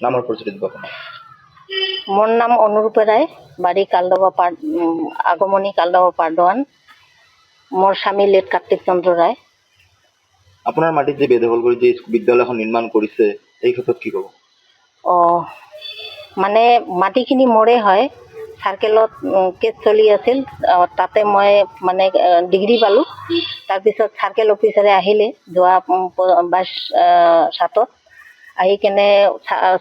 নামৰ পৰিচয় দিব আপোনাৰ। মোৰ নাম অনুৰূপা ৰায়, বাড়ি কালডবা আগমনী কালডবা পাৰদোৱান। মোৰ স্বামী লেট কাৰ্তিক চন্দ্ৰ ৰায়। আপোনাৰ মাটিত যে বেদখল কৰি যে বিদ্যালয়খন নিৰ্মাণ কৰিছে এই ক্ষেত্ৰত কি ক'ব? মানে মাটিখিনি মোৰে হয়। চাৰ্কেলত কেছ চলি আছিল, তাতে মই মানে ডিগ্ৰী পালোঁ। তাৰপিছত চাৰ্কেল অফিচাৰে আহিলে যোৱা 22/7 আহি কেনে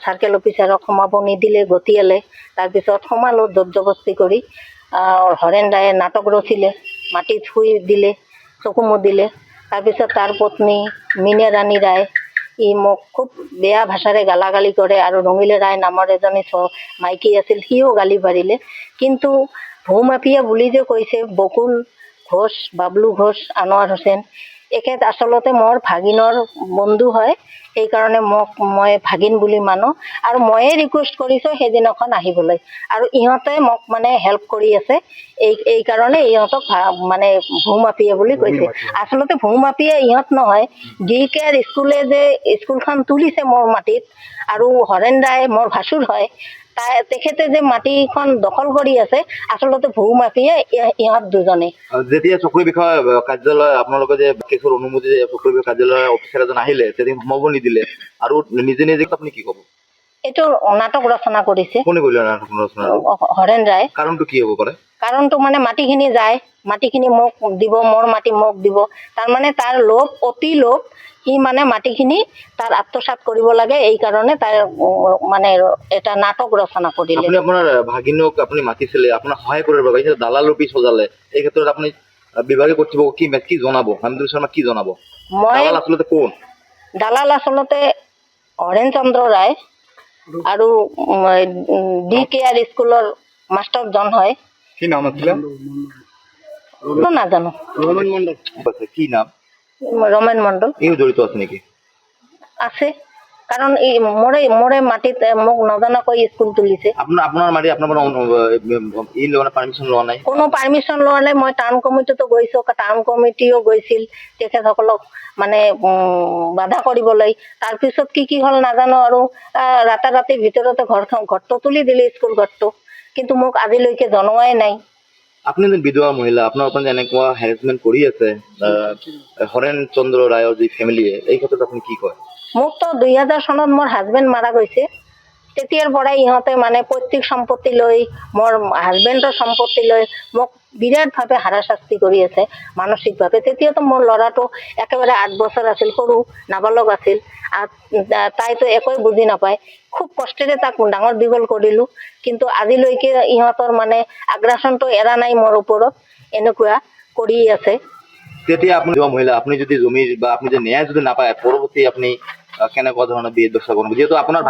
চাৰ্কেল অফিচাৰক সোমাব নিদিলে, গতিয়ালে। তাৰপিছত সোমালোঁ জোৰ জবস্তি কৰি। হৰেণ ৰায়ে নাটক ৰচিলে, মাটিত শুই দিলে, চকু মুদিলে। তাৰপিছত তাৰ পত্নী মীনা ৰাণী ৰায় মোক খুব বেয়া ভাষাৰে গালাগালি কৰে, আৰু ৰঙিলা ৰায় নামৰ এজনী মাইকী আছিল, সিও গালি পাৰিলে। কিন্তু ভূমাফিয়া বুলি যে কৈছে বকুল ঘোষ, বাবলু ঘোষ, আনোৱাৰ হুছেইন, এখেত আচলতে মোৰ ভাগিনৰ বন্ধু হয়। সেইকাৰণে মই ভাগিন বুলি মানো, আৰু ময়ে ৰিকুৱেষ্ট কৰিছোঁ সেইদিনাখন আহিবলৈ। আৰু ইহঁতে মোক মানে হেল্প কৰি আছে। এই কাৰণে ইহঁতক মানে ভূমাফিয়া বুলি কৈছে। আচলতে ভূমাফিয়া ইহঁত নহয়, DKR স্কুলে যে স্কুলখন তুলিছে মোৰ মাটিত, আৰু হৰেণ ৰায় মোৰ ভাচুৰ হয়, তেখেতে যে মাটিখন দখল কৰি আছে, আচলতে ভূমাফিয়া ইহঁত দুজনে। যেতিয়া চক্ৰী বিষয়া কাৰ্যালয় আপোনালোকে যে কেছৰ অনুমতি চক্ৰী বিষয়া কাৰ্যালয়ৰ অফিচাৰ এজন আহিলে, তেতিয়া সোমাব নিদিলে, আৰু নিজে নিজে আপুনি কি ক'ব? এইটো নাটক ৰচনা কৰিছে। কোনে কৰিলে নাটক ৰচনা? হৰেণ ৰায়। কাৰণটো কি হ'ব পাৰে? কাৰণটো মানে মাটিখিনি যায়, মাটিখিনি মোক দিব, মোৰ মাটি মোক দিব। তাৰমানে তাৰ লোভ, অতি লোভ। সি মানে মাটিখিনি তাৰ আত্মসাৎ কৰিব লাগে, এই কাৰণে তাৰ মানে এটা নাটক ৰচনা কৰিলে। আপুনি আপোনাৰ ভাগিনক আপুনি মাতিছিলে, আপোনাক সহায় কৰিব বাবে দালাল ৰূপী সজালে, এই ক্ষেত্ৰত আপুনি বিভাগীয় কৰ্তৃপক্ষক কি জনাব? হেমন্ত শৰ্মা কি জনাব? দালাল আচলতে কোন? দালাল আচলতে হৰেণ চন্দ্ৰ ৰায়, আৰু DKR স্কুলৰ মাষ্টৰজন হয়। কি নাম আছিলে? নাজানো। ৰমেন মণ্ডল। কি নাম? ৰমেন মণ্ডল। ইও জড়িত আছে নেকি? আছে, কাৰণ এই মোৰে মাটিত মোক নজনাকৈ স্কুল তুলিছে। আপোনাৰ মাটি আপোনাৰ পাৰ্মিশ্যন লোৱা নাই? কোনো পাৰ্মিশ্যন লোৱা নাই। মই টাউন কমিটিতো গৈছোঁ, টাউন কমিটিও গৈছিল তেখেতসকলক মানে বাধা কৰিবলৈ। তাৰপিছত কি হ'ল নাজানো, আৰু ৰাতাৰাতিৰ ভিতৰতে ঘৰটো তুলি দিলে, স্কুল ঘৰটো। কিন্তু মোক আজিলৈকে জনোৱাই নাই। আপুনি যে বিধৱা মহিলা, আপোনাৰ ওপৰত এনেকুৱা হেৰেছমেণ্ট কৰি আছে হৰেণ চন্দ্ৰ ৰায়ৰ যি ফেমিলিয়ে, এই ক্ষেত্ৰত আপুনি কি কয়? মোকতো 2000 চনত মোৰ হাজবেণ্ড মাৰা গৈছে। তেতিয়াৰ পৰাই ইহঁতে মানে পৈতৃক সম্পত্তি লৈ, মোৰ হাজবেণ্ডৰ সম্পত্তি লৈ মোক বিৰাটভাৱে হাৰাশাস্তি কৰি আছে মানসিকভাৱে। তেতিয়াতো মোৰ ল'ৰাটো একেবাৰে 8 বছৰ আছিল, সৰু নাবালক আছিল। তাইতো একোৱে বুজি নাপায়। খুব কষ্টেৰে তাক ডাঙৰ দীঘল কৰিলোঁ, কিন্তু আজিলৈকে ইহঁতৰ মানে আগ্ৰাসনটো এৰা নাই মোৰ ওপৰত, এনেকুৱা কৰি আছে। তেতিয়া আপুনি মহিলা, আপুনি যদি জমি বা আপুনি যদি ন্যায় যদি নাপায়, পৰৱৰ্তী আপুনি কেনেকুৱা ধৰণৰ বিয়ে ব্যৱস্থা কৰিব? যিহেতু আপোনাৰ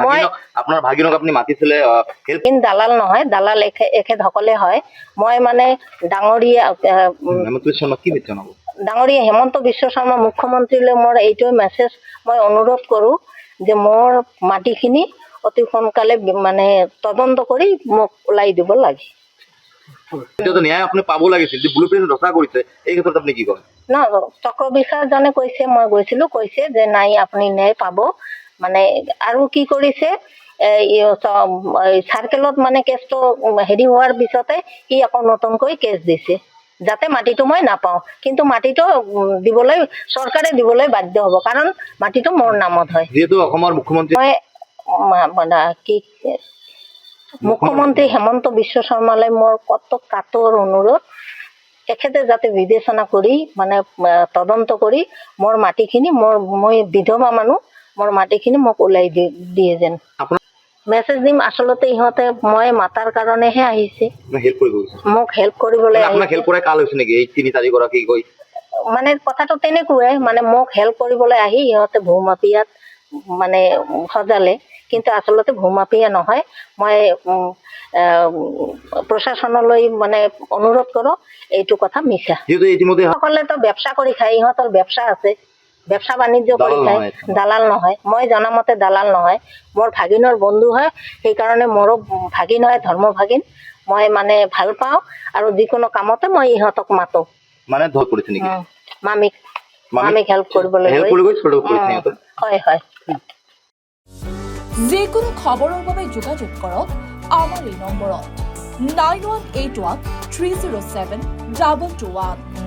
ভাগিনক আপুনি মাতিছিলে। দালাল নহয়, দালাল এখেতসকলে হয়। মই মানে ডাঙৰীয়া হেমন্ত বিশ্ব শৰ্মা মুখ্যমন্ত্ৰীলৈ মোৰ এইটোৱে মেছেজ, মই অনুৰোধ কৰোঁ যে মোৰ মাটিখিনি অতি সোনকালে মানে তদন্ত কৰি মোক ওলাই দিব লাগে। ন্যায় আপুনি পাব লাগিছিল, ব্লুপ্ৰিণ্ট ৰচনা কৰিছে, এই ক্ষেত্ৰত আপুনি কি কয়? ন, চক্ৰ বিষয়াজনে কৈছে, মই গৈছিলোঁ, কৈছে যে নাই আপুনি ন্যায় পাব। মানে আৰু কি কৰিছে, চাৰ্কেলত মানে কেছটো হেৰি হোৱাৰ পিছতে সি আকৌ নতুনকৈ কেছ দিছে, যাতে মাটিটো মই নাপাওঁ। কিন্তু মাটিটো দিবলৈ চৰকাৰে দিবলৈ বাধ্য হ'ব, কাৰণ মাটিটো মোৰ নামত হয়। যিহেতু অসমৰ মুখ্যমন্ত্ৰী মুখ্যমন্ত্ৰী হেমন্ত বিশ্ব শৰ্মালৈ মোৰ কত কাতৰ অনুৰোধ, তেখেতে যাতে বিবেচনা কৰি মানে তদন্ত কৰি মোৰ মাটিখিনি, মই বিধৱা মানুহ, মোৰ মাটিখিনি মোক ওলাই দিয়ে যেন মেছেজ দিম। আচলতে ইহঁতে মই মাতাৰ কাৰণেহে আহিছে, মোক হেল্প কৰিবলৈ। মানে কথাটো তেনেকুৱাই, মানে মোক হেল্প কৰিবলৈ আহি ইহঁতে ভূমাফিয়াত মানে সজালে, কিন্তু আচলতে ভূমাফিয়া নহয়। মই প্ৰশাসনলৈ মানে অনুৰোধ কৰোঁ, এইটো কথা মিছা। সকলেতো ব্যৱসা কৰি খায়, ইহঁতৰ ব্যৱসা আছে, ব্যৱসা বাণিজ্য কৰি খায়, দালাল নহয়। মই জনামতে দালাল নহয়, মোৰ ভাগিনৰ বন্ধু হয়। সেইকাৰণে মোৰো ভাগিন হয়, ধৰ্ম ভাগিন। মই মানে ভাল পাওঁ, আৰু যিকোনো কামতে মই ইহঁতক মাতোঁ। মানে ধৰ কৰিছে নেকি? মামিক হেল্প কৰিবলৈ। হয়। যিকোনো খবৰৰ বাবে যোগাযোগ কৰক আমাৰ এই নম্বৰত 9181 307 2221।